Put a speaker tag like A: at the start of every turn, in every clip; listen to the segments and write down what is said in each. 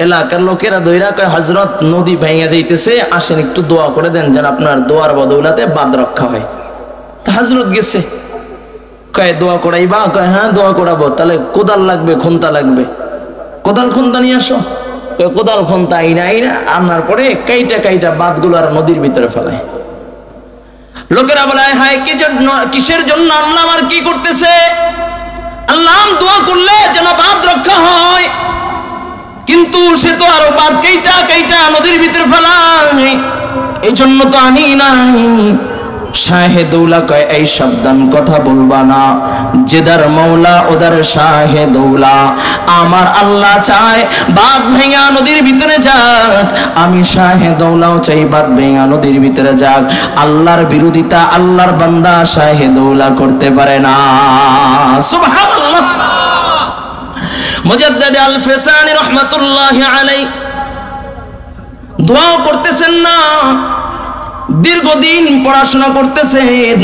A: এলাকার লোকেরা দইরা কয় হযরত নদী ভেঙে যাইতেছে, আসেন একটু দোয়া করে দেন যেন আপনার দোয়ার বদৌলতে বাঁধ রক্ষা হয়। তা হযরত গেছে, কয় দোয়া করাইবা? কয় হ্যাঁ দোয়া করাবো। তাহলে কোদাল লাগবে, খুন্তা লাগবে, কোদাল খুন্তা নিয়ে আসো। কোদাল খুন্তা আইনা আনার পরে কাইটা কাইটা বাঁধগুলো আর নদীর ভিতরে ফেলায়। লোকেরা বলে হায় কি জন্য, কিসের জন্য আল্লাহ আমার কি করতেছে? আল্লাহ দোয়া করলে যেন বাঁধ রক্ষা হয়, কিন্তু সে তো আরো বাঁধ কাইটা কাইটা নদীর ভিতরে ফেলায়, এই জন্য তো আনি নাই। শাহে দৌলা কয় এই সাবধান কথা বলবা না, যেদার মৌলা ওদার শাহে দৌলা। আমার আল্লাহ চায় বাঁধ ভেঙা নদীর ভিতরে যাক, আমি শাহে দৌলাও চাই বাঁধ ভেঙা নদীর ভিতরে যাক। আল্লাহর বিরোধিতা আল্লাহর বান্দা শাহে দৌলা করতে পারে না। সুবহানাল্লাহ। মুজাদ্দিদ আল ফিসানি রাহমাতুল্লাহি আলাইহি দোয়া করতেছেন না, দীর্ঘদিন পড়াশোনা করতেছেন।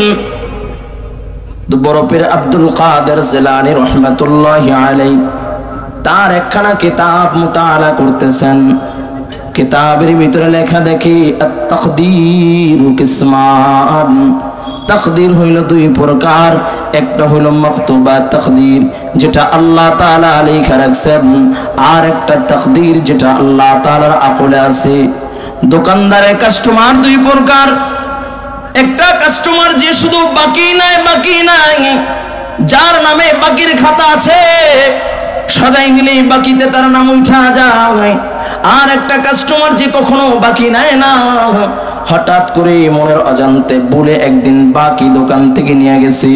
A: বরফের আব্দুল কাদের জিলানী রাহমাতুল্লাহি আলাইহি তার একখানা কিতাব মুতাআলা করতেছেন। কিতাবের ভিতরে লেখা দেখি আত-তাকদীর কিসমান। তাকদীর হইল দুই প্রকার, একটা হইল মাকতুবা তাকদীর যেটা আল্লাহ তাআলা লেখা রাখছেন, আর একটা তাকদীর যেটা আল্লাহ তাআলার আকলে আছে। দোকানদারের কাস্টমার দুই প্রকার, একটা কাস্টমার যে শুধু বাকি নাই, যার নামে বাকির খাতা আছে সদাই নিলেই বাকিতে তার নাম উঠা যায়। আর একটা কাস্টমার যে কখনো বাকি নেয় না, হঠাৎ করে মনের অজান্তে বলে একদিন বাকি দোকান থেকে নিয়ে গেছি,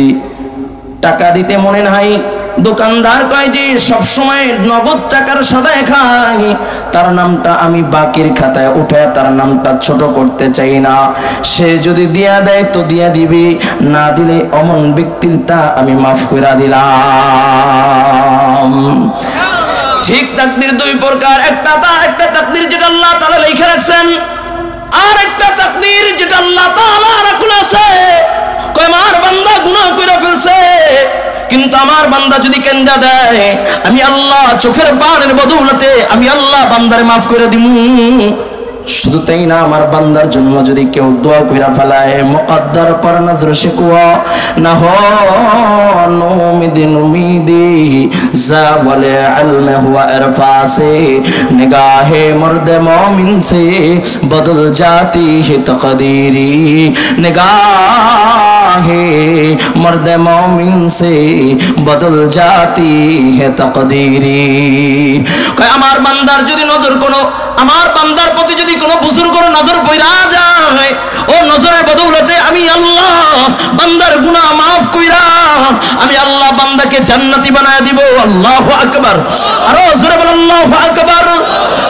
A: টাকা দিতে মনে নাই। দোকানদার কয় যে সব সময় নগদ টাকার সদাই খাই, তার নামটা আমি বাকির খাতায় উঠে তার নামটা ছোট করতে চাই না। সে যদি দিয়া দেয় তো দিয়া দিবি, না দিলে অমন ব্যক্তির তা আমি মাফ করে দিলাম। ঠিক তাকদীর দুই প্রকার, একটা তাকদীর যেটা আল্লাহ তাআলা লিখে রাখছেন, আর একটা তাকদীর যেটা আল্লাহ তাআলা রাখল আছে। কয় আমার বান্দা গুনাহ করে ফেলছে, কিন্তু আমার বান্দা যদি কেন্দা দেয়, আমি আল্লাহ চোখের পানির বদৌলতে আমি আল্লাহ বান্দারে মাফ করে দিমু। শুধু তাই না, আমার বান্দার জন্য যদি কেউ দোয়া কইরা ফেলায়, মুকদ্দার পর নজর শিকওয়া না হো নুমিদি যা বলে ইলমে হুয়া ইরফাসে, নিগাহে মর্দে মুমিন সে বদল जाती है तकदीरी, निगाहे मर्दे मुमिन से बदल जाती है तकदीरी। আমার বান্দার যদি নজর কোনো, আমার বান্দার প্রতি যদি কোনো বুজুর্গের নজর পড়া যায়, ও নজরের বদৌলতে আমি আল্লাহ বান্দার গুনাহ মাফ কইরা আমি আল্লাহ বান্দাকে জান্নাতি বানায় দিব। আল্লাহু আকবার, আরো জোরে বল আল্লাহু আকবার।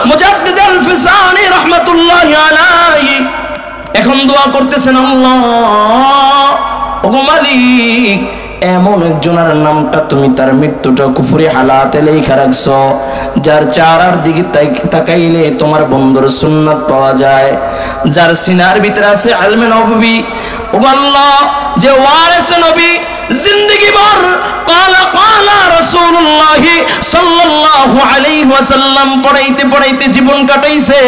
A: মুজাদ্দিদ আল ফিসানি রাহমাতুল্লাহি আলাইহি এখন দোয়া করতেছেন, আল্লাহ ওগো মালিক, এমন একজনের নামটা তুমি তার মৃত্যুটা কুফরি হালাতে লেখা রাখছো, যার চেহারার দিকে তাকাইলে তোমার বন্ধুর সুন্নাত পাওয়া যায়, যার সিনার ভিতরে আছে ইলমে নববী। ও আল্লাহ, যে ওয়ারিসে নবী জিন্দেগি ভর কালা রাসূলুল্লাহ সাল্লাল্লাহু আলাইহি ওয়াসাল্লাম পড়াইতে পড়াইতে জীবন কাটাইছে,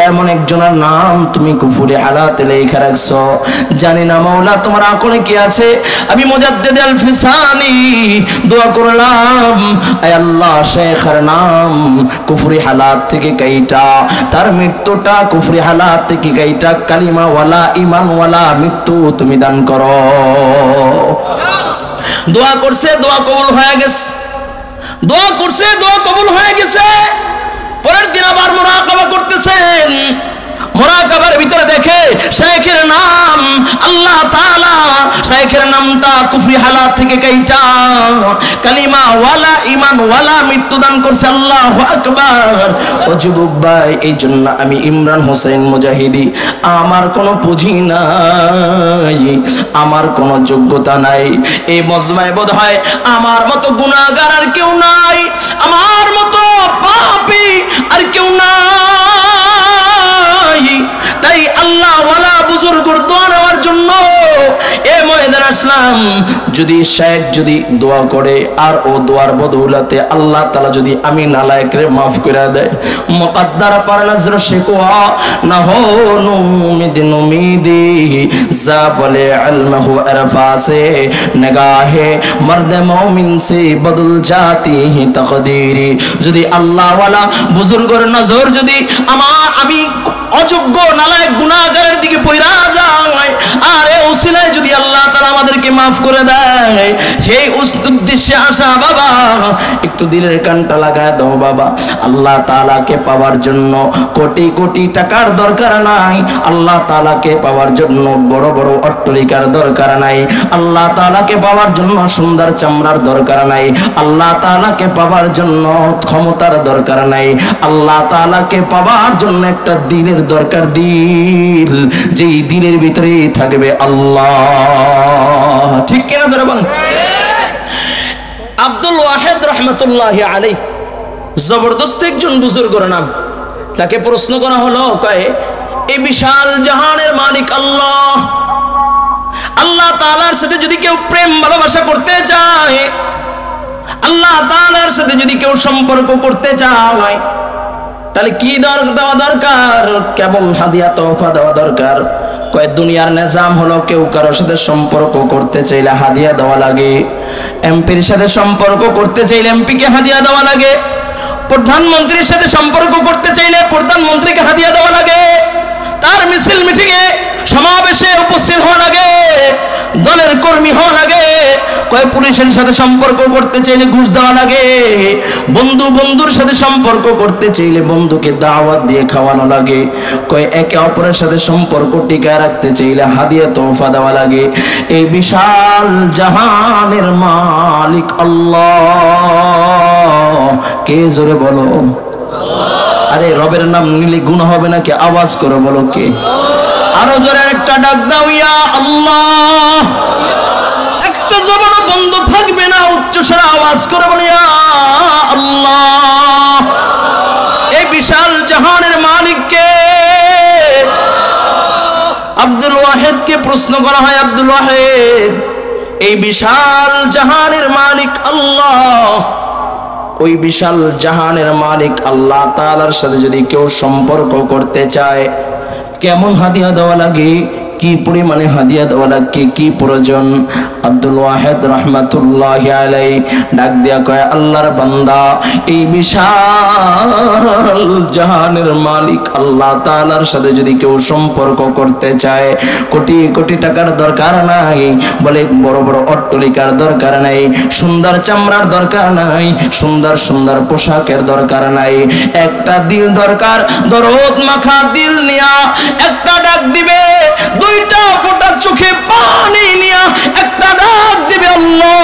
A: এমন একজনের নাম তুমি কুফরি হালাতে লেখা রাখছো। জানি না মাওলা তোমার আকলে কি আছে। আমি মুজাদ্দিদ আল ফিসানি দোয়া করলাম, আয় আল্লাহ শেখের নাম কুফরি হালাত থেকে কাইটা, তার মৃত্যুটা কুফরি হালাত থেকে কাইটা কালিমা ওয়ালা ঈমান ওয়ালা মৃত্যু তুমি দান করো। দোয়া করছে, দোয়া কবুল হয়ে গেছে, দোয়া করছে, দোয়া কবুল হয়ে গেছে। পরের দিন আবার মুরাকাবা করতেছেন, মুরাকাবার ভিতরে দেখে শাইখের নাম আল্লাহ তাআলা শাইখের নামটা কুফরি হালাত থেকে কাইটা কালিমা ওয়ালা ঈমান ওয়ালা মৃত্যু দান করছে। আল্লাহু আকবার। ও যুবক ভাই, এই জন্য আমি ইমরান হোসেন মুজাহিদি, আমার কোনো পুঁজি নাই, আমার কোনো যোগ্যতা নাই, এই মজমায় বোধহয় আমার মতো গুনাহগার আর কেউ নাই, আমার মতো পাপী আর কেউ নাই। তাই আল্লাহ ওয়ালা বুজুর্গের দোয়া নেওয়ার জন্য এই ময়দানে আসলাম, যদি শেখ যদি দোয়া করে আর ও দোয়ার বদৌলতে আল্লাহ তাআলা যদি আমি নালায়েকরে maaf করে দেয়, মুকদ্দার पर नजर शिकवा न हो उम्मीद उम्मीदी जा बोले इल्म हो अरफा से निगाहे मर्द मोमिन से बदल जाती है तकदीरी। যদি আল্লাহ ওয়ালা বুজুর্গের নজর যদি আমি অযোগ্য নালায়েক গুনাহগারের দিকে পয়রা যায় আর এই উসিলায় যদি আল্লাহ তাআলা আমাদেরকে maaf করে দেয়, সেই উদ্দেশ্যে আসা বাবা একটু দিলের কানটা লাগায় দাও বাবা। আল্লাহ তাআলাকে পাওয়ার জন্য কোটি কোটি টাকার দরকার নাই, আল্লাহ তাআলাকে পাওয়ার জন্য বড় বড় অট্টালিকার দরকার নাই, আল্লাহ তাআলাকে পাওয়ার জন্য সুন্দর চামড়ার দরকার নাই, আল্লাহ তাআলাকে পাওয়ার জন্য ক্ষমতার দরকার নাই, আল্লাহ তাআলাকে পাওয়ার জন্য একটা দিলের দরকার, দিল যেই দিলের ভিতরে থাকবে আল্লাহ। ঠিক কিনা জোরে বলেন? আব্দুল ওয়াহিদ রাহমাতুল্লাহি আলাইহি জবরদস্ত একজন বুজুর্গের নাম। তাকে প্রশ্ন করা হলো, কয় এই বিশাল জাহানের মালিক আল্লাহ, আল্লাহ তাআলার সাথে যদি কেউ প্রেম ভালোবাসা করতে চায়, আল্লাহ তাআলার সাথে যদি কেউ সম্পর্ক করতে চায়, তাহলে কি দেওয়া দরকার, কেমন হাদিয়া তোহফা দেওয়া দরকার? কয় দুনিয়ার নিজাম হলো কেউ কারোর সাথে সম্পর্ক করতে চাইলে হাদিয়া দেওয়া লাগে, এমপির সাথে সম্পর্ক করতে চাইলে এমপিকে হাদিয়া দেওয়া লাগে, প্রধানমন্ত্রীর সাথে সম্পর্ক করতে চাইলে প্রধানমন্ত্রীকে হাদিয়া দেওয়া লাগে, তার মিছিল মিটিংয়ে সমাবেশে উপস্থিত হওয়া লাগে, দলের কর্মী হওয়া লাগে, কয় পুলিশের সাথে সম্পর্ক করতে চাইলে ঘুষ দেওয়া লাগে, বন্ধুর সাথে সম্পর্ক করতে চাইলে বন্ধুকে দাওয়াত দিয়ে খাওয়ানো লাগে, কয় একে অপরের সাথে সম্পর্ক টিকায় রাখতে চাইলে হাদিয়া তোহফা দেওয়া লাগে। এই বিশাল জাহানের মালিক আল্লাহ কে? জোরে বলো। আরে রবের নাম নিলে গুনাহ হবে নাকি? আওয়াজ করে বলো কে? আরো জোরে একটা ডাক দাও, ইয়া আল্লাহ। একটা জবান বন্ধ থাকবে না, উচ্চ স্বরে আওয়াজ করে বলো ইয়া আল্লাহ। এই বিশাল জাহানের মালিক কে? আব্দুল ওয়াহিদকে প্রশ্ন করা হয়, আব্দুল ওয়াহিদ এই বিশাল জাহানের মালিক আল্লাহ, ওই বিশাল জাহানের মালিক আল্লাহ তাআলার সাথে যদি কেউ সম্পর্ক করতে চায় কেমন হাদিয়া দেওয়া লাগে, কি পরিমাণে হাদিয়া দেওয়া লাগে, কি প্রয়োজন? আব্দুল ওয়াহিদ রাহমাতুল্লাহি আলাইহি ডাক দিয়া কয়, আল্লাহর বান্দা এই বিশাল জাহানের মালিক আল্লাহ তাআলার সাথে যদি কেউ সম্পর্ক করতে চায়, কোটি কোটি টাকার দরকার নাই, বলে বড় বড় অট্টালিকার দরকার নাই, সুন্দর চামড়ার দরকার নাই, সুন্দর সুন্দর পোশাকের দরকার নাই, একটা দিল দরকার, দরদ মাখা দিল নিয়া একটা ডাক দিবে, দুইটা ফোঁটা চোখে পানি নিয়া একটা ডাক দিবে আল্লাহ,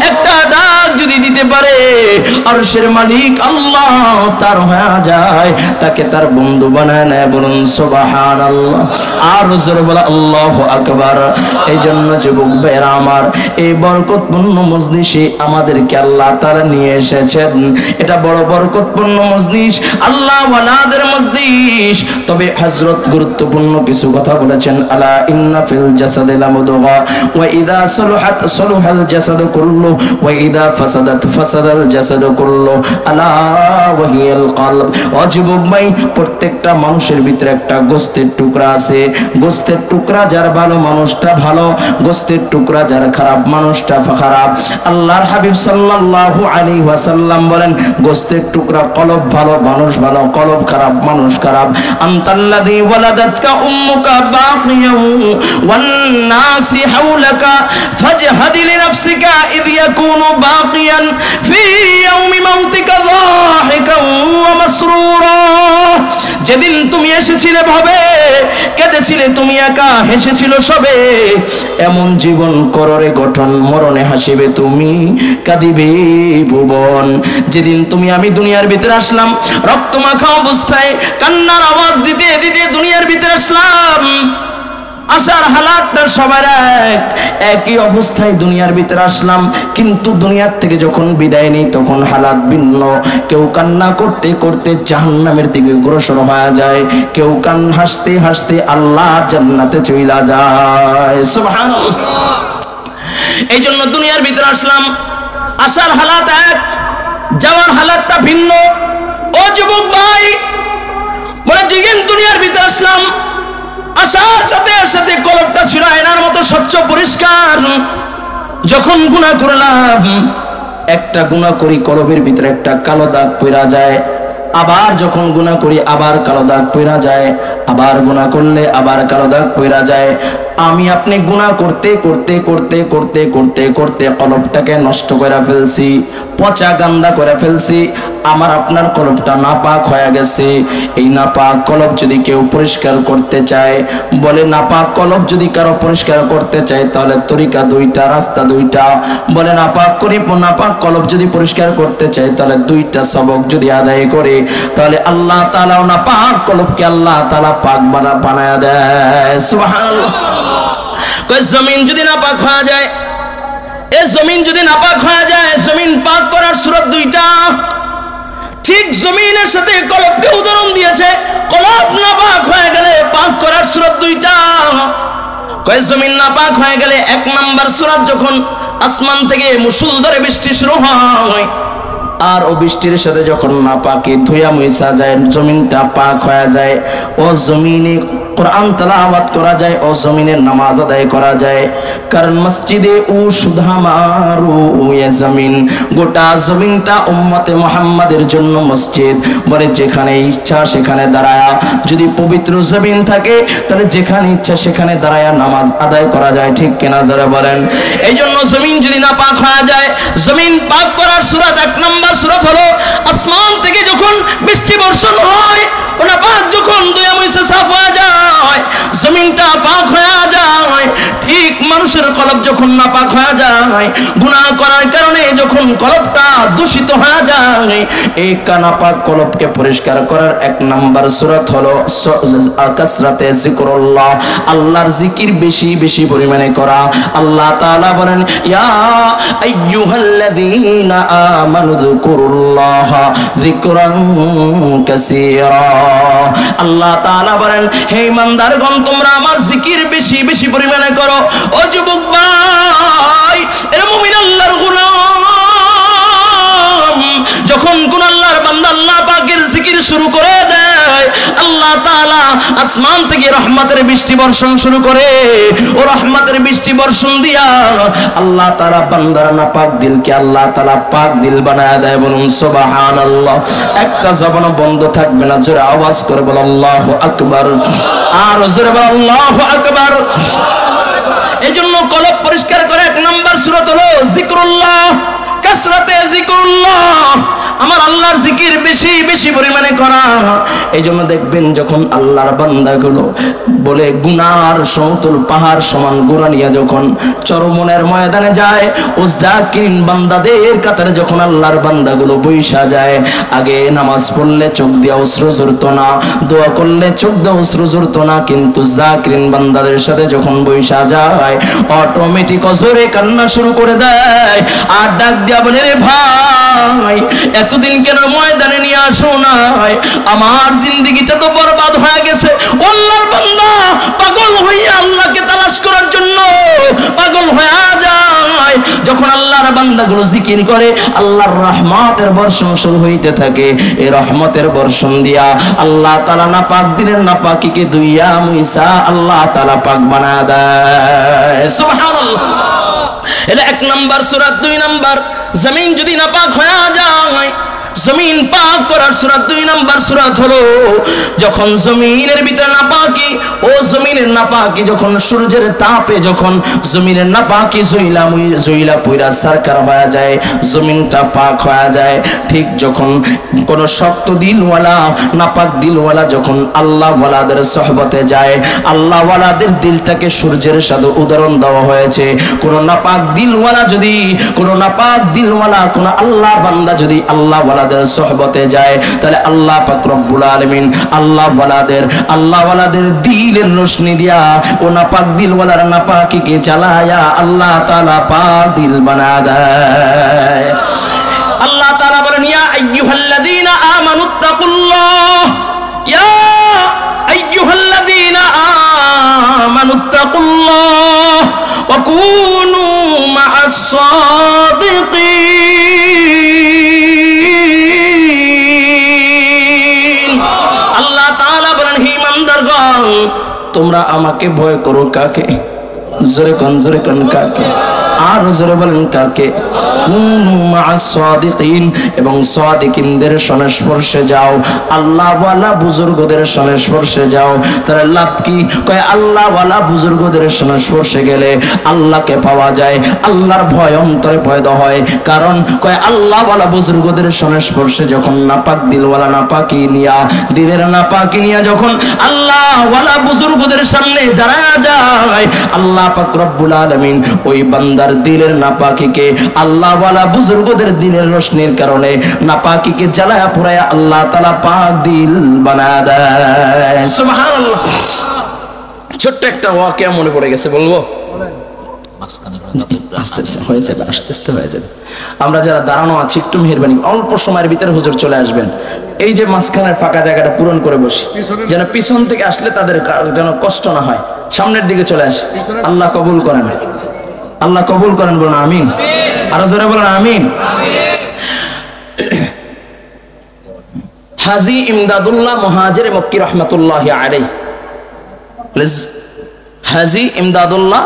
A: একটা ডাক যদি দিতে পারে আরশের মালিক আল্লাহ তার হয়ে যায়, তাকে তার বন্ধু বানায় নেয়। বলুন সুবহানাল্লাহ। আর জোরে বলা আল্লাহু আকবার। এই জন্য যুবক ভাইরা আমার, এই বরকতপূর্ণ মজলিসে আমাদেরকে আল্লাহ তাআলা নিয়ে এসেছেন। এটা বড় বরকতপূর্ণ মজলিস, আল্লাহ ওয়ালাদের মজলিস। তবে হযরত গুরুত্বপূর্ণ কিছু কথা বলেছেন, আলা ইন্না ফিল জাসাদি লামুদগা ওয়া ইযা সালাহাত সালাহাল জাসাদু কুল্লু ওয়া ইযা ফাসাদাত ফাসাদাল জাসাদু কুল্লু আলা ওয়া হিয়াল কলব। ও যুবক ভাই, প্রত্যেকটা মানুষের ভিতরে একটা গোশতের টুকরা আছে। গোশতের টুকরা যার ভালো মানুষটা ভালো, গোশতের টুকরা যার খারাপ মানুষটা খারাপ। আল্লাহর হাবিব সাল্লাল্লাহু আলাইহি ওয়াসাল্লাম বলেন, গোশতের টুকরা কলব ভালো মানুষ ভালো, কলব খারাপ মানুষ খারাপ। আনতাল্লাযী ওয়ালাদাতকা উম্মুকা বাকিয়ান ওয়ান নাসি হাওলাকা ফাজহাদ লিনাফসিকা ইয ইয়াকুনু বাকিয়ান ফি ইয়াউমি মাউতিকা যাহিকান ওয়া মাসরুরা। যেদিন তুমি এসেছিলে ভাবে কেঁদেছিলে তুমি একা, হেসেছিল সবে, এমন জীবন কররে গঠন, মরণে হাসিবে তুমি, কাঁদিবে ভুবন। যেদিন তুমি আমি দুনিয়ার ভিতরে আসলাম, রক্ত মাখা অবস্থায় কান্নার আওয়াজ দিতে দিতে দুনিয়ার ভিতরে আসলাম, আসার হালাতটা সবার একই অবস্থায় দুনিয়ার ভিতরে আসলাম, কিন্তু দুনিয়ার থেকে যখন বিদায় নেই তখন হালাত ভিন্ন। কেউ কান্না করতে করতে জাহান্নামের দিকে অগ্রসর হয়ে যায়, কেউ হাসতে হাসতে আল্লাহর জান্নাতে চলে যায়। সুবহানাল্লাহ। এই জন্য দুনিয়ার ভিতরে আসলাম, আসার হালাত এক, যাওয়ার হালাতটা ভিন্ন। ও যুবক ভাই, বলে জিগেন দুনিয়ার ভিতরে আসলাম, আসার সাথে সাথে কলবটা ছিল আয়নার মতো স্বচ্ছ পরিষ্কার। যখন গুনাহ করলাম, একটা গুনাহ করি কলবের ভিতরে একটা কালো দাগ পড়া যায়, আবার যখন গুনাহ করি আবার কালো দাগ পড়া যায়, আবার গুনাহ করলে আবার কালো দাগ পড়া যায়। আমি আপনি গুনাহ করতে করতে করতে করতে করতে করতে কলবটাকে নষ্ট করে ফেলছি, পচা গান্দা করে ফেলছি। আমার আপনার কলবটা নাপাক হয়ে গেছে। এই নাপাক কলব যদি কেউ পরিষ্কার করতে চায়, বলে নাপাক কলব যদি কারো পরিষ্কার করতে চায় তাহলে তরিকা দুইটা, রাস্তা দুইটা। বলে নাপাক কলব যদি পরিষ্কার করতে চায় তাহলে দুইটা সবক যদি আদায় করে, তাহলে আল্লাহ তাআলা নাপাক কলবকে আল্লাহ তাআলা পাক বানায়া দেয়। সুবহানাল্লাহ। কই জমিন যদি নাপাক হয়ে যায়, এই জমিন যদি নাপাক হয়ে যায়, জমিন পাক করার সূরত দুইটা। ঠিক জমিনের সাথে কলবকে উদাহরণ দিয়েছে, কলব নাপাক হয়ে গেলে পাক করার সূরত দুইটা। কয় জমিন নাপাক হয়ে গেলে এক নাম্বার সূরত যখন আসমান থেকে মুষলধারে বৃষ্টি শুরু হয়, আর ও বৃষ্টির সাথে যখন নাপাকি ধুয়া মুছা যায়, জমিনটা পাক হয়ে যায়। ও জমিনে কোরআন তেলাওয়াত করা যায়, ও জমিনে নামাজ আদায় করা যায়। কারণ মসজিদে ও সুধামারু এ জমিন, গোটা জমিনটা উম্মতে মুহাম্মাদের জন্য মসজিদ। বলে যেখানে ইচ্ছা সেখানে দাঁড়ায়া, যদি পবিত্র জমিন থাকে তাহলে যেখানে ইচ্ছা সেখানে দাঁড়ায়া নামাজ আদায় করা যায়। ঠিক কিনা যারা বলেন? এই জন্য জমিন যদি না পাক হয়ে যায়, জমিন পাক করার সূরত এক নাম্বার সূরত হলো আসমান থেকে যখন বৃষ্টি বর্ষণ হয়, ওটা পাক যখন দয়া মুছে সাফ হয়ে যায়, জমিনটা পাক হয়ে যায়। ঠিক মানুষের কলব যখন না পাক হয়ে যায়, গুনাহ করার কারণে যখন কলবটা দূষিত হয়ে যায়, এই কানাপাক কলবকে পরিষ্কার করার এক নাম্বার সূরত হলো কাসরাতে যিকরুল্লাহ, আল্লাহর জিকির বেশি বেশি পরিমাণে করা। আল্লাহ তাআলা বলেন, ইয়া আইয়ুহাল্লাযীনা আমানু যিকুরুল্লাহ যিকরান কাসীরা। আল্লাহ তাআলা বলেন, হে ইমানদারগণ, তোমরা আমার জিকির বেশি বেশি পরিমাণে করো। ও যুবক ভাই, এরা মুমিন আল্লাহর গোলাম, যখন কোন আল্লাহর বান্দা আল্লাহ পাকের জিকির শুরু করে দেয়, আল্লাহ তাআলা আসমান থেকে রহমতের বৃষ্টি বর্ষণ শুরু করে। ও রহমতের বৃষ্টি বর্ষণ দিয়া আল্লাহ তাআলা বান্দার নাপাক দিলকে আল্লাহ তাআলা পাক দিল বানায় দেয়। বলুন সুবহানাল্লাহ। একটা জবান বন্ধ থাকবে না, জোরে আওয়াজ করে বল আল্লাহু আকবার। আর জোরে বল আল্লাহু আকবার। এই জন্য কলব পরিষ্কার করে এক নাম্বার সূরত হলো যিকরুল্লাহ, কাসরাতে যিকরুল্লাহ, আমার আল্লাহর জিকির বেশি বেশি পরিমাণে করা। এই জন্য দেখবেন যখন আল্লাহর বান্দাগুলো বলে গুনার সমতুল পাহাড় সমান গুনাহ নিয়ে যখন চরমনের ময়দানে যায়, ও জাকিরিন বান্দাদের কাতারে যখন আল্লাহর বান্দাগুলো বৈশা যায়, আগে নামাজ পড়লে চোখ দিয়ে অশ্রু ঝরতো না, দোয়া করলে চোখ দিয়ে অশ্রু ঝরতো না, কিন্তু জাকিরিন বান্দাদের সাথে যখন বৈশা যায়, অটোমেটিক অজরে কান্না শুরু করে দেয়। আর ডাক দিয়া বলে, রে ভাই, এতদিন কেন ময়দানে নিয়ে আসো নাই? আমার জিন্দেগিটা তো বরবাদ হয়ে গেছে। আল্লাহর বান্দা পাগল হইয়া আল্লাহকে তালাশ করার জন্য পাগল হয়ে যায়। যখন আল্লাহর বান্দাগুলো জিকির করে, আল্লাহর রহমতের বর্ষণ শুরু হইতে থাকে। এই রহমতের বর্ষণ দিয়া আল্লাহ তাআলা নাপাক দিলেন নাপাকিকে দুইয়া মুইসা আল্লাহ তাআলা পাক বানায় দেয়। সুবহানাল্লাহ। এটা এক নাম্বার সূরত। দুই নাম্বার, জমিন যদি নাপাক হয়ে যায়, জমিন পাক করার সূরত দুই নাম্বার সূরত হলো যখন জমিনের ভিতরে নাপাকি, ও জমিনের নাপাকি যখন সূর্যের তাপে যখন জমিনের নাপাকি জইলা পুরা সরকার হয়ে যায়, জমিনটা পাক হয়ে যায়। ঠিক যখন কোন শক্ত দিলওয়ালা নাপাক দিলওয়ালা যখন আল্লাহ ওয়ালাদের সোহবতে যায়, আল্লাহ ওয়ালাদের দিলটাকে সূর্যের সাথে উদাহরণ দেওয়া হয়েছে। কোন নাপাক দিলওয়ালা যদি, কোন নাপাক দিলওয়ালা, কোন আল্লাহ বান্দা যদি আল্লাহ ওয়ালা ওয়ালাদের সোহবতে যায়, তাহলে আল্লাহ পাক রব্বুল আলামিন আল্লাহ ওয়ালাদের দিলের রোশনি দিয়া ও নাপাক দিল ওয়ালার নাপাকিকে জ্বালায়া আল্লাহ তাআলা পাক দিল বানা দেয়। আল্লাহ তাআলা বলেন ইয়া আইয়ুহাল্লাযীনা আমানুত্তাকুল্লাহ, ইয়া আইয়ুহাল্লাযীনা আমানুত্তাকুল্লাহ ওয়া কুনু মা'আস সাদিকিন। আল্লাহ তাআলা বলেন হে ইমানদারগণ, তোমরা আমাকে ভয় করো। কাকে? জোরে কোন কাকে? আর জোরে বলেন কাকে? কুনু মা'আস সাদিকিন, এবং সাদিকিনদের সংস্পর্শে যাও, আল্লাহ ওয়ালা বুজুর্গদের সংস্পর্শে যাও। তাহলে লাভ কি? কয় আল্লাহ ওয়ালা বুজুর্গদের সংস্পর্শে গেলে আল্লাহকে পাওয়া যায়, আল্লাহর ভয় অন্তরে পয়দা হয়। কারণ কয় আল্লাহ ওয়ালা বুজুর্গদের সংস্পর্শে যখন নাপাক দিলওয়ালা নাপাকি নিয়া দিলের নাপাকি নিয়া যখন আল্লাহ ওয়ালা বুজুর্গদের সামনে দাঁড়ায় যায়, আল্লাহ পাক রব্বুল আলামিন ওই বান্দার দিলের নাপাকিকে আল্লাহ ওয়ালা বুজুর্গদের দিলের রোশনির কারণে নাপাকিকে জ্বালায়া পুরায়া আল্লাহ তাআলা পাক দিল বানায় দেয়। সুবহানাল্লাহ। ছোট্ট একটা ওয়াকিয়া মনে পড়ে গেছে, বলবো? আস্তে হয়ে যাবে। আমরা যারা দাঁড়ানো আছি একটু মেহেরবানি, অল্প সময়ের ভিতরে হুজুর চলে আসবেন। এই যে মাঝখানের ফাঁকা জায়গাটা পূরণ করে বসি, যেন পিছন থেকে আসলে তাদের যেন কষ্ট না হয়, সামনের দিকে চলে আসে। আল্লাহ কবুল করেন, আল্লাহ কবুল করেন, বলুন আমিন। আরো জোরে বলুন আমিন। হাজী ইমদাদুল্লাহ মুহাজির মক্কি রহমাতুল্লাহি আলাইহি, হাজী ইমদাদুল্লাহ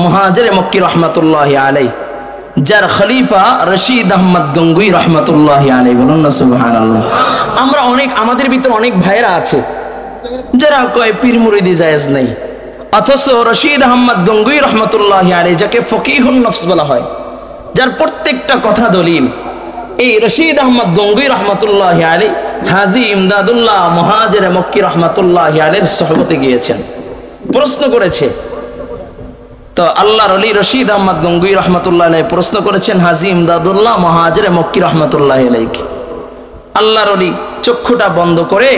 A: মুহাজির মক্কি রহমাতুল্লাহি আলাইহি, যার খলিফা রশিদ আহমদ গঙ্গুই রহমাতুল্লাহি আলাইহি। বলুন না সুবহানাল্লাহ। আমরা আমাদের ভিতর অনেক ভাইরা আছে যারা কয় পীর মুরিদি জায়েজ নেই, অথচ রশিদ আহমদ গঙ্গুই রহমাতুল্লাহি আলাইহি, যাকে ফকিহুন নফস বলা হয়, যার প্রত্যেকটা কথা দলিল, এই রশিদ আহমদ গঙ্গুই রহমাতুল্লাহি আলাইহি হাজী ইমদাদুল্লাহ মুহাজির মক্কি রহমাতুল্লাহি আলাইহির সোহবতে গিয়েছেন, প্রশ্ন করেছে। তো আল্লাহর ওলি রশিদ আহমদ গঙ্গুই রহমাতুল্লাহি আলাইহি প্রশ্ন করেছেন হাজী ইমদাদুল্লাহ মুহাজির মক্কি রহমাতুল্লাহি আলাইহি। আল্লাহর ওলি চক্ষুটা বন্ধ করে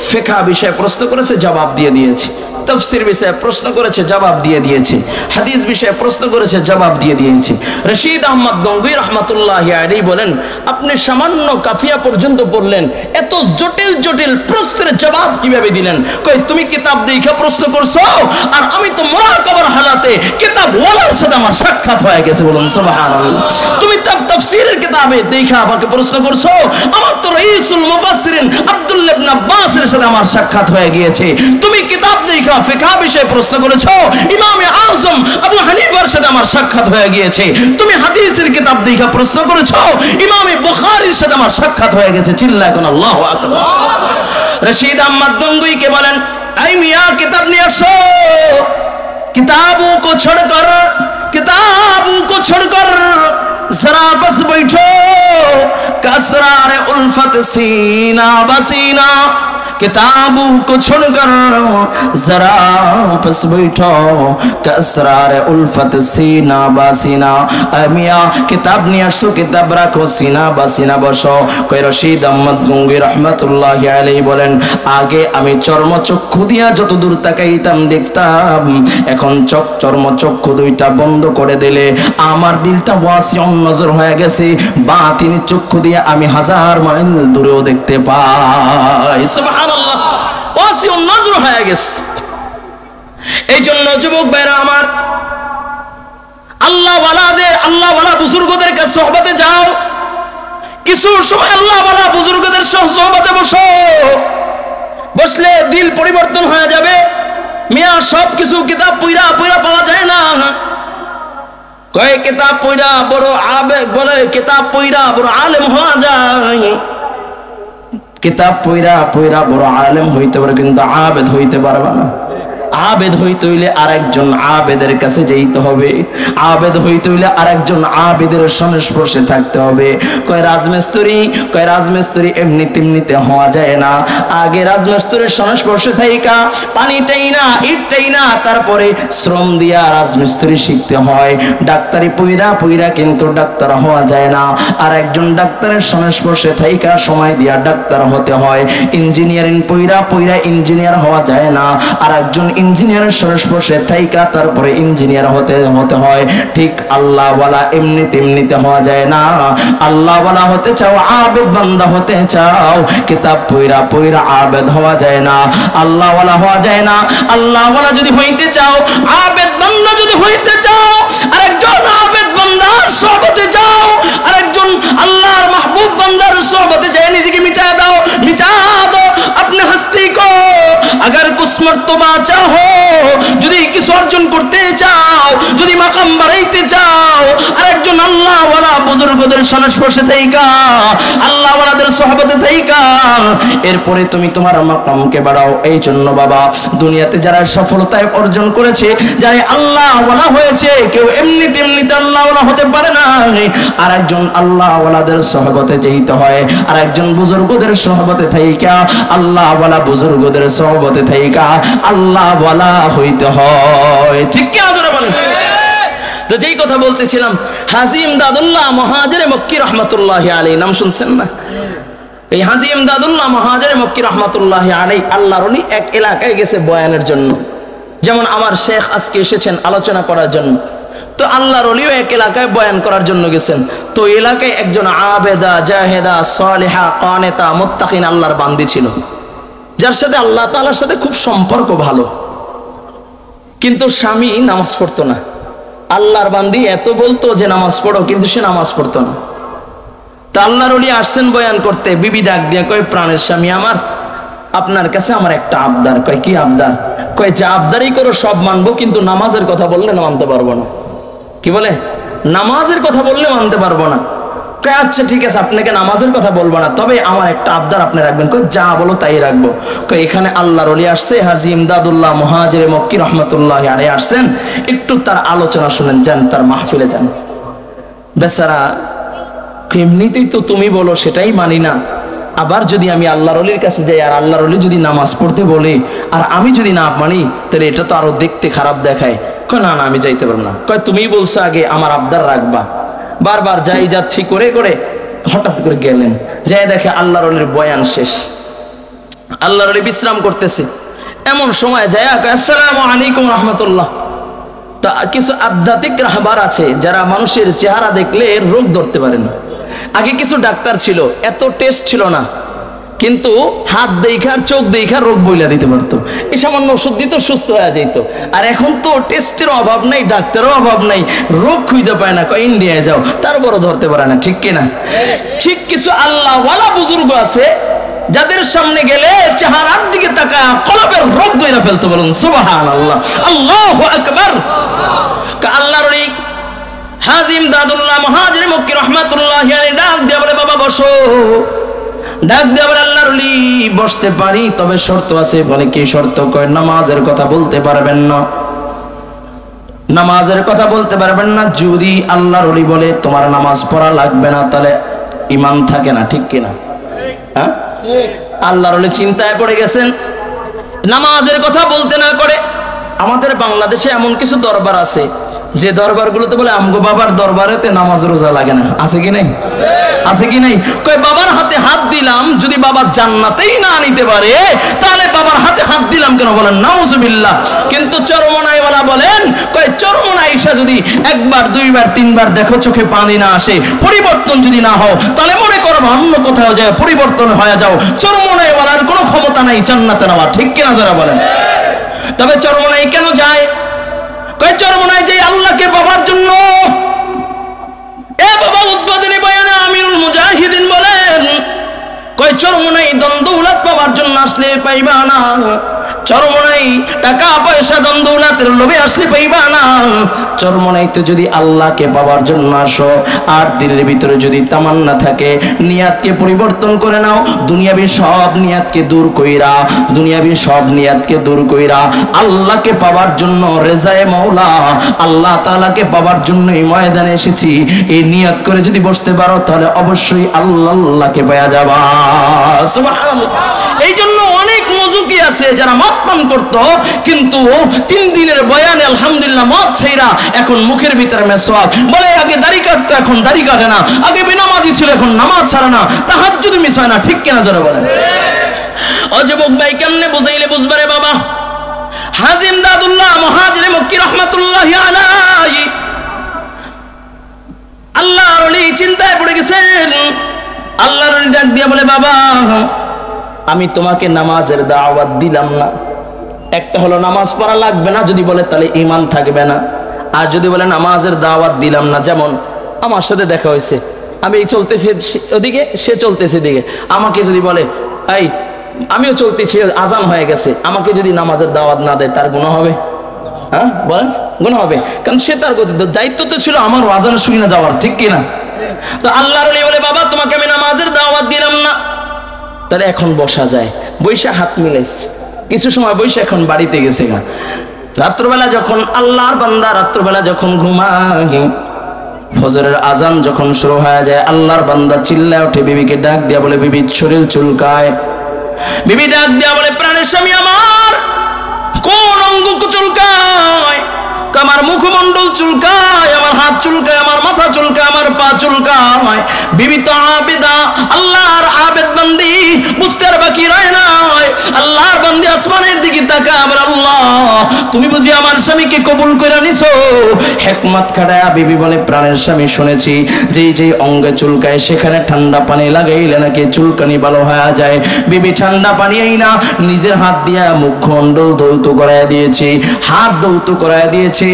A: ফিকহ বিষয়ে প্রশ্ন করেছে, জবাব দিয়ে দিয়েছে। তাফসীর বিষয়ে প্রশ্ন করেছে, জবাব দিয়ে দিয়েছে। হাদিস বিষয়ে প্রশ্ন করেছে, জবাব দিয়ে দিয়েছে। রশিদ আহমদ গঙ্গুই রহমাতুল্লাহি আলাইহি বলেন, আপনি সামান্য কাফিয়া পর্যন্ত পড়লেন, এত জটিল জটিল প্রশ্নের জবাব কিভাবে দিলেন? কই তুমি কিতাব দেখে প্রশ্ন করছো, আর আমি তো মুরাকাবার হালাতে কিতাব ওয়ালার সাথে আমার সাক্ষাৎ হয়ে গেছে। বলুন সুবহানাল্লাহ। তুমি তাফসীরের কিতাবে দেখে আমাকে প্রশ্ন করছো, আমার তো রাইসুল মুফাসসিরিন আব্দুল্লাহ ইবনে আব্বাসের সাথে আমার সাক্ষাৎ হয়ে গিয়েছে। তুমি কিতাব দেখে ফিকহ বিষয়ে প্রশ্ন করেছো, ইমাম আযম আবু হানিফার সাথে আমার সাক্ষাৎ হয়ে গিয়েছে। তুমি হাদিসের কিতাব দেখে প্রশ্ন করেছো, ইমাম বুখারীর সাথে আমার সাক্ষাৎ হয়ে গেছে। চিল্লায় কোন আল্লাহু আকবার। রশিদ আহমদ গঙ্গুইকে বলেন, এই মিয়া কিতাব নিয়ে আসো। किताबों को छोड़कर जरा बस बैठो, कसरार उल्फत सीना बसीना। किताबों को छोड़कर जरा बस बैठो, कसरार उल्फत सीना बसीना। मिया किताब নিয়ে আসো, কিতাব রাখো, সিনা বাসিনা বসো। কই রশিদ আহমদ গঙ্গুই রহমাতুল্লাহি আলাইহি বলেন, আগে আমি চর্মচক্ষু দিয়া যত দূর তাকাইতাম দেখতাম, এখন চর্মচক্ষু দুইটা বন্ধ করে দিলে আমার দিলটা ওয়াসিউন নজর হয়ে গেছে। বাতিন চক্ষু দিয়ে আমি হাজার মাইল দূরেও দেখতে পাই। সুবহানাল্লাহ, ওয়াসিউন নজর হয়ে গেছে। এই জন্য যুবক ভাইরা আমার, আল্লাহ ওয়ালা বুজুর্গদের কাছে সোহবতে যাও। কিছু সময় আল্লাহ ওয়ালা বুজুর্গদের সোহবতে বসো, বসলে দিল পরিবর্তন হয়ে যাবে। মিয়া সব কিছু কিতাব পড়া পাওয়া যায় না। কয় কিতাব পড়া বড় আবেগ, বলে কিতাব পড়া বড় আলেম হওয়া যায়। কিতাব পড়া বড় আলেম হইতে পারে, কিন্তু আবেদ হইতে পারবা না। আবেদ হইতে হইলে আরেকজন আবেদের কাছে যেতে হবে, আবেদ হইতে হইলে আরেকজন আবেদের সংস্পর্শে থাকতে হবে। কয় রাজমিস্ত্রি এমনি তেমনিতে হওয়া যায় না, আগে রাজমিস্ত্রির সংস্পর্শে থাইকা পানিটাই না ইটটাই না তারপরে শ্রম দিয়া রাজমিস্ত্রি শিখতে হয়। ডাক্তারি পইরা কিন্তু ডাক্তার হওয়া যায় না, আর একজন ডাক্তারের সংস্পর্শে থাইকা সময় দিয়া ডাক্তার হতে হয়। ইঞ্জিনিয়ারিং পইরা ইঞ্জিনিয়ার হওয়া যায় না, আর একজন ইঞ্জিনিয়ারের সংস্পর্শে থাইকা তারপরে ইঞ্জিনিয়ার হতে হয়। ঠিক আল্লাহ ওয়ালা এমনি তেমনিতে হওয়া যায় না। আল্লাহ ওয়ালা হতে চাও, আবেদ বান্দা হতে চাও, কিতাব পইরা আবেদ হওয়া যায় না, আল্লাহ ওয়ালা হওয়া যায় না। আল্লাহ ওয়ালা যদি হইতে চাও, আবেদ বান্দা যদি হইতে চাও, আরেকজন আবেদ বান্দার সোহবতে যাও, আরেকজন আল্লাহর মাহবুব বান্দার সোহবতে যায় নিজেকে মিটা দাও। আপনি হস্তি কো अगर कुछ मर्तबा चाहो, যদি কিছু অর্জন করতে চাও, যদি মাকাম বাড়াইতে চাও, আরেকজন আল্লাহ ওয়ালা বুজুর্গদের সংস্পর্শে থাইকা, আল্লাহ ওয়ালাদের সোহবতে থাইকা এরপরে তুমি তোমার মাকামকে বাড়াও। এই জন্য বাবা, দুনিয়াতে যারা সফলতায় অর্জন করেছে, যারা আল্লাহ ওয়ালা হয়েছে, কেউ এমনি তেমনিতে আল্লাহ ওয়ালা হতে পারে না। আরেকজন আল্লাহ ওয়ালাদের সোহবতে যেতে হয়, আরেকজন বুজুর্গদের সোহবতে থাইকা, আল্লাহ ওয়ালা বুজুর্গদের সোহবতে থাইকা আল্লাহ ওয়ালা হইতে হয়। ঠিক কি আদরে বলেন? তো যেই কথা বলতেছিলাম, হাজী ইমদাদুল্লাহ মুহাজির মক্কি রাহমাতুল্লাহি আলাইহি, নাম শুনছেন না? এই হাজী ইমদাদুল্লাহ মুহাজির মক্কি রাহমাতুল্লাহি আলাইহি আল্লাহর ওলি এক এলাকায় গেছে বয়ানের জন্য। যেমন আমার শেখ আজকে এসেছেন আলোচনা করার জন্য, তো আল্লাহর ওলিও এক এলাকায় বয়ান করার জন্য গেছেন। তো এলাকায় একজন আবেদা জাহেদা সালেহা কানেতা মুত্তাকিন আল্লাহর বান্দি ছিল, যার সাথে আল্লাহ তাআলার সাথে খুব সম্পর্ক ভালো, কিন্তু স্বামী নামাজ পড়তো না। আল্লাহর বান্দি এত বলতো যে নামাজ পড়ো, কিন্তু সে নামাজ পড়তো না। তা আল্লাহর ওলি আসছেন বয়ান করতে, বিবি ডাক দিয়ে কয়, প্রাণের স্বামী আমার, আপনার কাছে আমার একটা আবদার। কয় কি আবদার? কয় যে আবদারই করো সব মানবো, কিন্তু নামাজের কথা বললে মানতে পারবো না। কি বলে? নামাজের কথা বললে মানতে পারবো না। কয় আচ্ছা ঠিক আছে, আপনাকে নামাজের কথা বলবো না, তবে আমার একটা আবদার আপনি রাখবেন। কয় যা বলো তাই রাখবো। কয় এখানে আল্লাহর ওলি আসছে, হাজী ইমদাদুল্লাহ মুহাজির মক্কি রাহমাতুল্লাহি আলাইহি আসছেন, একটু তার আলোচনা শুনেন, যান তার মাহফিলে যান। বেচারা এমনিতেই তো তুমি বলো সেটাই মানি না, আবার যদি আমি আল্লাহর ওলির কাছে যাই আর আল্লাহর ওলি যদি নামাজ পড়তে বলে আর আমি যদি না মানি, তাহলে এটা তো আরো দেখতে খারাপ দেখায়। কয় না আমি যাইতে পারবো না। কয় তুমি বলছো আগে আমার আবদার রাখবা। বারবার যাচ্ছি করে করে হঠাৎ করে গেলেন, যাই দেখে আল্লাহর ওলির বয়ান শেষ, আল্লাহর ওলি বিশ্রাম করতেছে। এমন সময় যায়, আসসালামু আলাইকুম রাহমাতুল্লাহ। তা কিছু আধ্যাত্মিক রাহবার আছে যারা মানুষের চেহারা দেখলে রোগ ধরতে পারে না। আগে কিছু ডাক্তার ছিল, এত টেস্ট ছিল না, কিন্তু হাত দেখার চোখ দেখার রোগ বইলা দিতে পারতো, এই সামান্য ওষুধ দিত সুস্থ হয়ে যেত। আর এখন তো টেস্টের অভাব নাই, ডাক্তারের অভাব নাই, রোগ খুঁজে পায় না, ইন্ডিয়ায় যাও তারপরও ধরতে পারে না। ঠিক কিনা? ঠিক কিছু আল্লাহ ওয়ালা বুজুর্গ আছে যাদের সামনে গেলে চেহারার দিকে তাকায় কলবের রোগ ধরে ফেলতে। বলুন সুবহানাল্লাহ, আল্লাহু আকবার। আল্লাহর ওলি হাজী ইমদাদুল্লাহ মুহাজির মক্কি রাহমাতুল্লাহি আলাইহি ডাক দিয়ে বলে, বাবা বসো। ডাক দিয়ে বলে, আল্লাহর ওলি বসতে পারি, তবে শর্ত আছে। বলে কি শর্ত? কয় নামাজের কথা বলতে পারবেন না, নামাজের কথা বলতে পারবেন না। যদি আল্লাহর ওলি বলে তোমার নামাজ পড়া লাগবে না, তাহলে ঈমান থাকে না। ঠিক কিনা? হ্যাঁ, আল্লাহর ওলি চিন্তায় পড়ে গেছেন, নামাজের কথা বলতে না করে। আমাদের বাংলাদেশে এমন কিছু দরবার আছে যে দরবারগুলোতে বলে আমগো বাবার দরবারেতে নামাজ রোজা লাগে না। আছে কি নাই? আছে কি নাই? কই বাবার হাতে হাত দিলাম, যদি বাবা জান্নাতেই না নিতে পারে তাহলে বাবার হাতে হাত দিলাম কেন? বলেন নাউজুবিল্লাহ। কিন্তু চরমনাইওয়ালা বলেন, কই চরমনাই ঈশা যদি একবার দুইবার তিনবার দেখো চোখে পানি না আসে, পরিবর্তন যদি না হও, তাহলে মনে করো অন্য কোথাও যায় পরিবর্তন হয়ে যাও। চরমনাইওয়ালার কোনো ক্ষমতা নাই জান্নাতে নেওয়া। ঠিক কিনা যারা বলেন? তবে চরমনাই কেন যায়? কয় চরমনাই যে আল্লাহকে পাবার জন্য। এ বাবা উদ্বোধনী বয়ানে আমিরুল মুজাহিদিন বলেন, কয় চরমনাই দ্বন্দ্ব উলাত পাবার জন্য আসলে পাইবা না, চরমনাই টাকা পয়সা ধন দৌলতের লোভে আসলে পাইবা না। চরমনাইতে যদি আল্লাহকে পাওয়ার জন্য আসো, আর দিলের ভিতরে যদি তামান্না থাকে, নিয়াতকে পরিবর্তন করে নাও। দুনিয়াবি সব নিয়াতকে দূর কইরা, দুনিয়াবি সব নিয়াতকে দূর কইরা আল্লাহকে পাওয়ার জন্য, রেজায়ে মাওলা আল্লাহ তাআলাকে পাওয়ার জন্য এই ময়দানে এসেছি, এই নিয়াত করে যদি বসতে পারো তাহলে অবশ্যই আল্লাহকে পাওয়া যাবা। সুবহানাল্লাহ। এই জন্য অনেক মুজুকি আছে যারা মদ পান করতো, কিন্তু 3 দিনের বয়ানে আলহামদুলিল্লাহ মদ ছেড়া এখন মুখের ভিতরে মেসওয়াক, বলে আগে দাড়ি কাটতো এখন দাড়ি কাটে না, আগে বেনামাজি ছিল এখন নামাজ ছাড়ে না, তাহাজ্জুদ মিস হয় না। ঠিক কিনা জোরে বলেন? ও যুবক ভাই, কেমনে বুঝাইলে বুঝবারে বাবা? হাজী ইমদাদুল্লাহ মুহাজিরে মক্কি রাহমাতুল্লাহি আলাইহি আল্লাহর ওলি চিন্তায় পড়ে গেছেন। আল্লাহর ওলি ডাক দিয়ে বলে, বাবা আমি তোমাকে নামাজের দাওয়াত দিলাম না। একটা হলো নামাজ পড়া লাগবে না, যদি বলে তাহলে ঈমান থাকবে না। আর যদি বলে নামাজের দাওয়াত দিলাম না, যেমন আমার সাথে দেখা হয়েছে, আমি চলতেছি ওদিকে, সে চলতেছে দিকে, আমাকে যদি বলে এই আমিও চলতেছি, আজান হয়ে গেছে, আমাকে যদি নামাজের দাওয়াত না দেয় তার গুনাহ হবে? হ্যাঁ বলেন, গুনাহ হবে। কারণ সে তার দায়িত্ব তো ছিল আমার আজান শুনি না যাওয়ার। ঠিক কিনা? তো আল্লাহর ওলি বলে, বাবা তোমাকে আমি নামাজের দাওয়াত দিলাম না। তাহলে এখন বসা যায়, বৈশা হাত মিলাইছে, কিছু সময় বৈশা এখন বাড়িতে গেছে গা। রাত্রবেলা যখন আল্লাহর বান্দা রাত্রবেলা যখন ঘুমায়, ফজরের আজান যখন শুরু হয়ে যায়, আল্লাহর বান্দা চিল্লায় ওঠে, বিবিকে ডাক দিয়া বলে, বিবি শরীর চুলকায়। বিবি ডাক দিয়া বলে, প্রাণের স্বামী আমার কোন অঙ্গ চুলকায়? আমার মুখমণ্ডল চুলকায়, আমার হাত চুলকায়, আমার মাথা চুলকায়, আমার পা চুলকায়। বিবি তো আবেদা, আল্লাহর আবেদ বান্দি, বুঝতে আর বাকি রয় নাই। আল্লাহর বান্দি আসমানের দিকে তাকায়, আবার আল্লাহ তুমি বুঝি আমার স্বামীকে কবুল করে নিছো? হিকমত খাটায় বিবি বলে, প্রাণের স্বামী শুনেছি যেই যেই অঙ্গে চুলকায় সেখানে ঠান্ডা পানি লাগাইলে নাকি চুলকানি ভালো হয়ে যায়। বিবি ঠান্ডা পানি এই না, নিজের হাত দিয়া মুখমণ্ডল ধৌত করায় দিয়েছি, হাত ধৌত করায় দিয়েছি,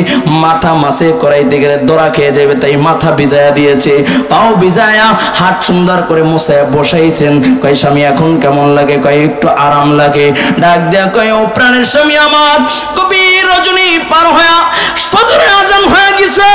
A: মাথা মাসে করাইতে গেলে দড়া খেয়ে যাবে, তাই মাথা ভিজায়া দিয়েছে, পাও ভিজায়া হাত সুন্দর করে মুছায় বসাইছেন। কয় স্বামী এখন কেমন লাগে? কয় একটু আরাম লাগে। ডাক দেয়া কয়, ও প্রাণের স্বামী আমার, গভীর রজনী পার হয়ে ফজরের আজান হয়ে গেছে,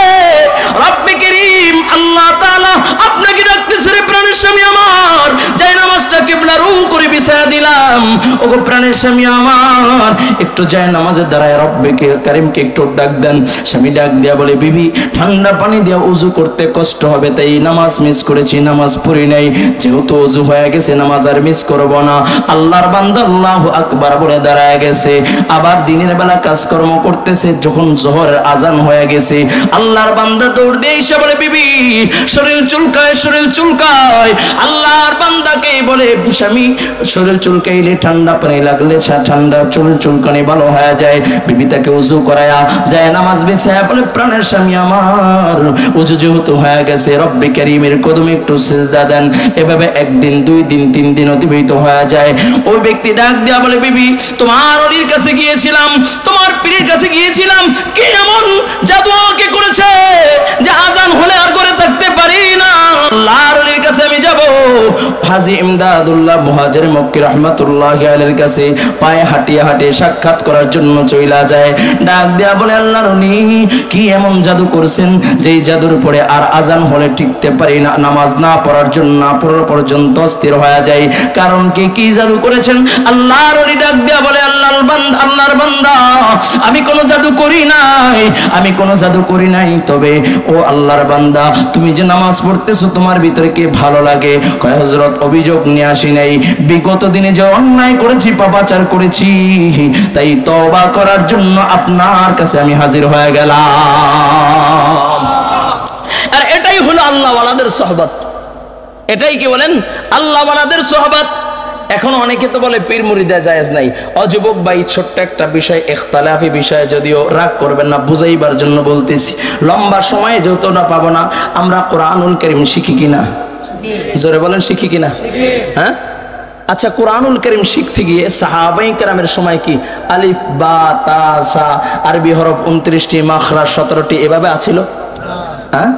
A: রব্বে কারীম আল্লাহ তাআলা আপনাকে ডাকতেছে রে প্রাণের স্বামী আমার। যাই নামাজটা কিবলার করে বিছায়া দিলাম। ওগো প্রাণের স্বামী আমার, একটু যাই নামাজের দ্বারায় রব্বে কারীমকে একটু ডাক দেন। স্বামী ডাক দিয়া বলে, বিবি ঠান্ডা পানি দিয়ে ওযু করতে কষ্ট হবে, তাই নামাজ মিস করেছি, নামাজ পড়ি নাই। যেহেতু ওযু হয়ে গেছে নামাজ আর মিস করব না। আল্লাহর বান্দা আল্লাহু আকবার বলে দাঁড়ায় গেছে। আবার দিনের বেলা কাজকর্ম করতেছে, যখন জোহরের আজান হয়ে গেছে, আল্লাহর বান্দা দৌড় দিয়ে এসে বলে, বিবি শরীর চুলকায়, শরীর চুলকায়। আল্লাহর বান্দাকে বলে, স্বামী শরীর চুলকাইলে ঠান্ডা পানি লাগলে ঠান্ডা চুলকানি ভালো হয়ে যায়। বিবি তাকে ওযু করায়া যায় নামাজ বিছায়া বলে, প্রাণের স্বামী আমার ওযু যেহেতু হয়ে গেছে, রব্বে কারীমের কদমে একটু সিজদা দেন। এভাবে একদিন, 2 দিন, 3 দিন অতিবাহিত হয়ে যায়। ওই ব্যক্তি ডাক দেয়া বলে, বিবি তোমার ওলির কাছে গিয়েছিলাম, তোমার পীরের কাছে গিয়েছিলাম, কি এমন জাদু আমাকে করেছে যে আজান হলে আর করে থাকতে পারি না? আল্লাহর ওলির কাছে আমি যাব। হাজী ইমদাদুল্লাহ মুহাজিরে মক্কি রাহমাতুল্লাহি আলাইহির কাছে পায়ে হাঁটিয়ে হাঁটিয়ে সাক্ষাৎ করার জন্য চইলা যায়। ডাক দেয়া বলে, আল্লাহর ওলি কি এমন জাদু করছেন যেই জাদুর পরে আর আজান হলে টিকতে পারি না, নামাজ না পড়ার জন্য না পড়ার পর্যন্ত স্থির হয়ে যায়? কারণ কি জাদু করেছেন? আল্লাহর ওলি ডাক দেয়া বলে, আল্লাহর বান্দা আমি কোনো জাদু করি নাই, আমি কোনো জাদু করি নাই। তবে ও আল্লাহর বান্দা, তুমি যে নামাজ পড়তেছো তোমার ভিতরে কি ভালো লাগে? কয় হযরত অভিযোগ নিয়ে আসি নাই, বিগত দিনে যে অন্যায় করেছি, পাপাচার করেছি, তাই তওবা করার জন্য আপনার কাছে আমি হাজির হয়ে গেলাম। আর এটাই হলো আল্লাহ ওয়ালাদের সোহবত। এটাই কি বলেন? আল্লাহ ওয়ালাদের সোহবত। এখন অনেকে তো বলে পীর মুরিদা জায়েজ নাই। অযুবক ভাই, ছোট্ট একটা বিষয়, ইখতিলাফি বিষয়, যদিও রাগ করবেন না, বুঝাইবার জন্য বলতেছি। লম্বা সময় যেহেতু না পাবো না, আমরা কোরআনুল কারীম শিখি কিনা? জোরে বলেন, শিখি কিনা? হ্যাঁ, আচ্ছা, কোরআনুল কারীম শিখতে গিয়ে সাহাবায়ে কেরামের সময় কি আলিফ বা তা সা আরবি হরফ 29টি, মাখরাজ 17টি এভাবে আছিল? হ্যাঁ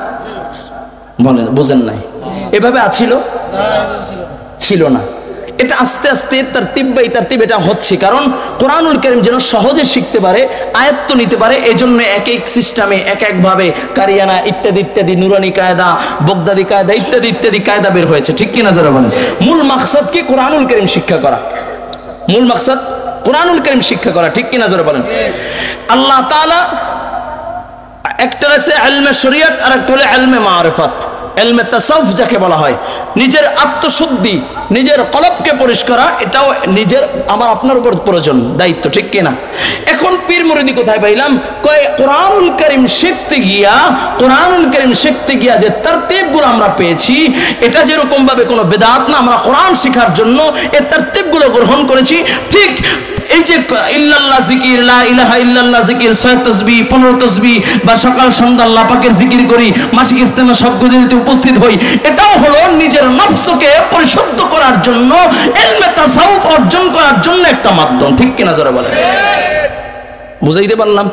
A: বলেন, বুঝেন নাই? এভাবে আছিল? ছিল না। এটা আস্তে আস্তে তারতিব বাই তারতিব এটা হচ্ছে, কারণ কোরআনুল কারীম যেন সহজে শিখতে পারে, আয়ত্ত নিতে পারে, এই জন্য এক এক সিস্টেমে এক একভাবে কারিয়ানা ইত্যাদি ইত্যাদি, নুরানি কায়দা, বগদাদি কায়দা ইত্যাদি ইত্যাদি কায়দা বের হয়েছে। ঠিক কিনা যারা বলেন? মূল মাকসাদ কি? কোরআনুল কারীম শিক্ষা করা। মূল মাকসাদ কোরআনুল কারীম শিক্ষা করা। ঠিক কিনা যারা বলেন? আল্লাহ তাআলা একটা আছে ইলমে শরীয়ত, আর একটা হলো ইলমে মারিফাত। ইলমে তাসাউফ যাকে বলা হয়, নিজের আত্মশুদ্ধি, নিজের কলবকে পরিষ্কার করা, এটাও নিজের আমার আপনার উপর প্রয়োজন, দায়িত্ব। ঠিক কিনা? এখন পীর মুরিদি কোথায় পাইলাম? কয় কোরআনুল কারীম শিখতে গিয়া যে তারতিবগুলো আমরা পেয়েছি, এটা যেরকম ভাবে কোনো বিদআত না, আমরা কোরআন শেখার জন্য এই তারতিবগুলো গ্রহণ করেছি। ঠিক এই যে ইল্লাল্লাহ জিকির, লা ইলাহা ইল্লাল্লাহ জিকির, 6 তাসবিহ 15 তাসবিহ, বা সকাল সন্ধ্যা আল্লাহ পাকের জিকির করি, মাসিক ইজতেমা সব গুজরিতে উপস্থিত হই, এটাও হলো নিজের নফসকে পরিশুদ্ধ করার জন্য, ইলমে তাসাউফ অর্জন করার জন্য একটা মাধ্যম। ঠিক কিনা যারা বলেন? বুঝাইতে পারলাম?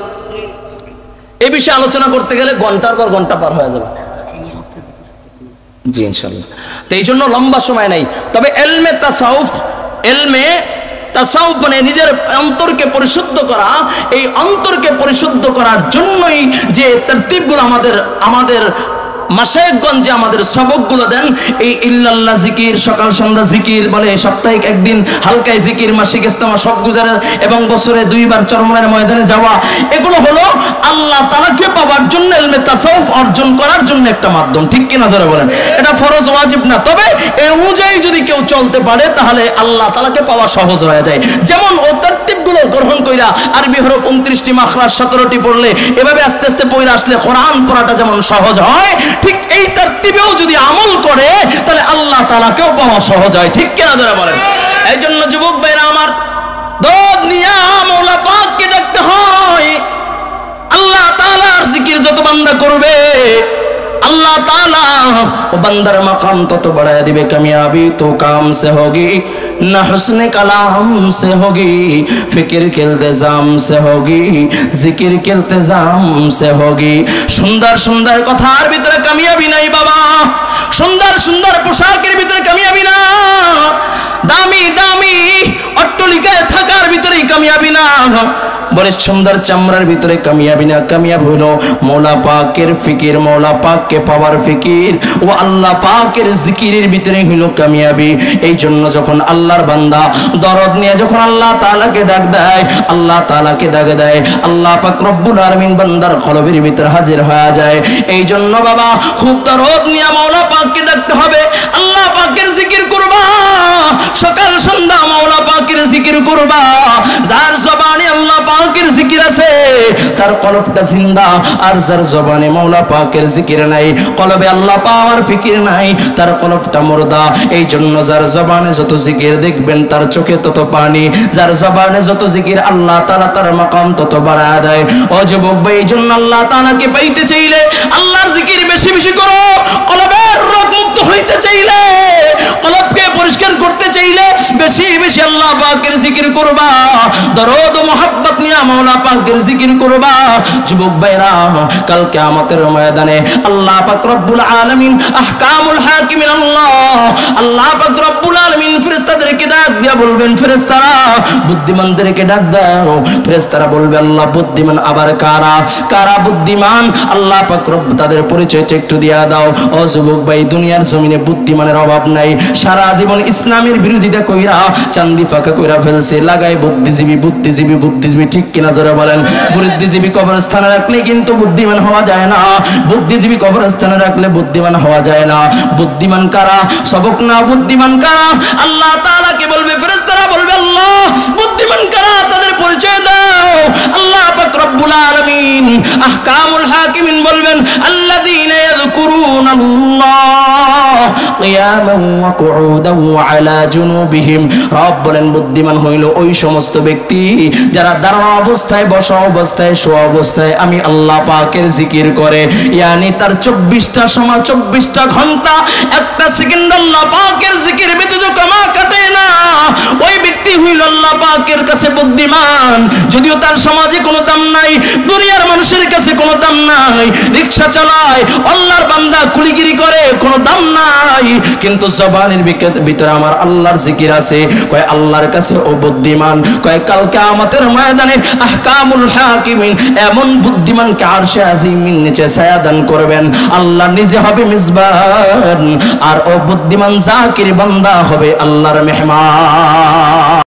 A: এই বিষয়ে আলোচনা করতে গেলে ঘন্টার পর ঘন্টা পার হয়ে যাবে। জি ইনশাআল্লাহ। তো এই জন্য লম্বা সময় নাই। তবে ইলমে তাসাউফ মানে নিজের অন্তরকে পরিশুদ্ধ করা, এই অন্তরকে পরিশুদ্ধ করার জন্যই যে তারতিবগুলো আমাদের মাশায়েখগঞ্জে আমাদের সবকগুলো দেন। এই ইল্লাল্লাহ জিকির, সকাল সন্ধ্যা জিকির বলে, সাপ্তাহিক একদিন হালকায় জিকির, মাসিক ইজতেমা সব গুজারের, এবং বছরে 2 বার চরমনের ময়দানে যাওয়া, এগুলো হলো আল্লাহ তাআলাকে পাওয়ার জন্য, ইলমে তাসাউফ অর্জন করার জন্য একটা মাধ্যম। ঠিক কিনা যারা বলেন? এটা ফরজ ওয়াজিব না, তবে এই অনুযায়ী যদি কেউ চলতে পারে তাহলে আল্লাহ তাআলাকে পাওয়া সহজ হয়ে যায়। যেমন ও তারতিবগুলো গ্রহণ কইরা আরবি হরফ 29টি, মাখরাজ 17টি পড়লে, এভাবে আস্তে আস্তে পড়ে আসলে কোরআন পড়াটা যেমন সহজ হয়, ঠিক এই তারতিবেও যদি আমল করে তাহলে আল্লাহ তাআলাকেও পাওয়া সহজ হয়। ঠিক কিনা যারা বলেন? এই জন্য যুবক ভাইরা আমার, দোদ নিয়া মওলা পাককে ডাকতে হয়। আল্লাহ তাআলার জিকির যত বান্দা করবে, अल्लाह ताला वो बंदर मकाम तो बढ़ा दिवे। कामयाबी तो काम से होगी ना हुस्न कलाम से होगी, फिक्र के इल्तिजाम से होगी, जिक्र के इल्तिजाम से होगी। सुंदर सुंदर कथार भीतर कामयाबी नहीं बाबा, सुंदर सुंदर पोशाकेर भीतर कामयाबी ना, दामी दामी अट्टलिकाय थाकार भीतरे कामयाबी ना, बड़े सुंदर चमड़ार भीतरे कामयाबी ना। कामयाब हलो मौला पाकेर फिकिर, मौला पाक के पावर फिकिर ও আল্লাহ পাকের জিকিরের ভিতরে হলো কামিয়াবি। এই জন্য যখন আল্লাহর বান্দা দরদ নিয়ে যখন আল্লাহ তাআলাকে ডাক দেয়, আল্লাহ তাআলাকে ডাক দেয়, আল্লাহ পাক রব্বুল আলামিন বান্দার কলবের ভিতরে হাজির হয়ে যায়। এই জন্য বাবা খুব দরদ নিয়ে মাওলা পাককে ডাকতে হবে, আল্লাহ পাকের জিকির করবা, সকাল সন্ধ্যা মাওলা পাকের জিকির করবা। যার জবানে আল্লাহ পাকের জিকির আছে তার কলবটা জিন্দা, আর যার জবানে মাওলা পাকের জিকির নাই, কলবে আল্লাহ পাওয়ার ফিকির নাই, তার কলবটা মুর্দা। এই জন্য যার জবানে যত জিকির দেখবেন তার চোখে তত পানি, যার জবানে যত জিকির আল্লাহ তাআলা তার মাকাম তত বাড়ায় দেয়। ও যুবক ভাই, এই জন্য আল্লাহ তাআলাকে পাইতে চাইলে আল্লাহর জিকির বেশি বেশি করো। কলবের রোগ মুক্ত হইতে চাইলে, কলবকে পরিষ্কার করতে চাইলে বেশি বেশি আল্লাহ পাকের জিকির করবা, দরদ ও মুহাব্বত নিয়ে মাওলা পাকের জিকির করবা। যুবক ভাইরা, কাল কিয়ামতের ময়দানে আল্লাহ পাক রব্বুল আলামিন আহকামুল হাকিমিন আল্লাহ পাক রব্বুল আলামিন ফেরেশতাদেরকে ডাক দিয়া বলবেন, ফেরেশতারা বুদ্ধিমানদেরকে ডাক দাও। ফেরেশতারা বলবে আল্লাহ বুদ্ধিমান আবার কারা, কারা বুদ্ধিমান? আল্লাহ পাক রব্ব তাদের পরিচয়টা একটু দিয়া দাও। ও যুবক ভাই, দুনিয়ার জমিনে বুদ্ধিমানের অভাব নাই। সারা জীবন ইসলামের বিরোধিতা কইরা চান্দি ফাঁকা কইরা ফেলছে, লাগাই বুদ্ধিজীবী বুদ্ধিজীবী বুদ্ধিজীবী। ঠিক কিনা জোরে বলেন? বুদ্ধিজীবী কবরস্থানে রাখলে কিন্তু বুদ্ধিমান হওয়া যায় না, বুদ্ধিজীবী কবরস্থানে রাখলে বুদ্ধিমান হওয়া যায় না। বুদ্ধিমান কারা? সবক না বুদ্ধিমান কারা? আল্লাহ তাআলাকে বলবে, ফেরেশতারা বলবে আল্লাহ বুদ্ধিমান কারা, তাদের পরিচয় দাও। আল্লাহ পাক রব্বুল আলামিন আহকামুল হাকিমিন বলবেন আল্লাযীনা ইয়াযকুরুনাল্লাহ কিয়ামান ওয়া কুউদান ওয়া আলা জুনুবিহিম। রব বলেন বুদ্ধিমান হইল ওই সমস্ত ব্যক্তি যারা দাঁড়ানো অবস্থায়, বসা অবস্থায়, শোয়া অবস্থায় আমি আল্লাহ পাকের জিকির করে। ইয়ানি তার 24টা সময়, 24টা ঘন্টা, একটা সেকেন্ড আল্লাহ পাকের জিকির ব্যতীত কামা কাটে না। ওই ব্যক্তি হইল আল্লাহ পাকের কাছে কাছে বুদ্ধিমান, যদিও তার সমাজে কোনো দাম নাই, দুনিয়ার মানুষের কাছে কোনো দাম নাই, রিকশা চালায়, আল্লাহর বান্দা কুলিগিরি করে, কোনো দাম নাই, কিন্তু জবানের ভিতরে আমার আল্লাহর জিকির আছে, কয় আল্লাহর কাছে ও বুদ্ধিমান। কয় কাল কিয়ামতের ময়দানে আহকামুল হাকিমিন এমন বুদ্ধিমানকে আরশে আজিমের নিচে ছায়া দান করবেন, আল্লাহ নিজে হবে মেজবান, আর ও বুদ্ধিমান জাকির বান্দা হবে আল্লাহর মেহমান।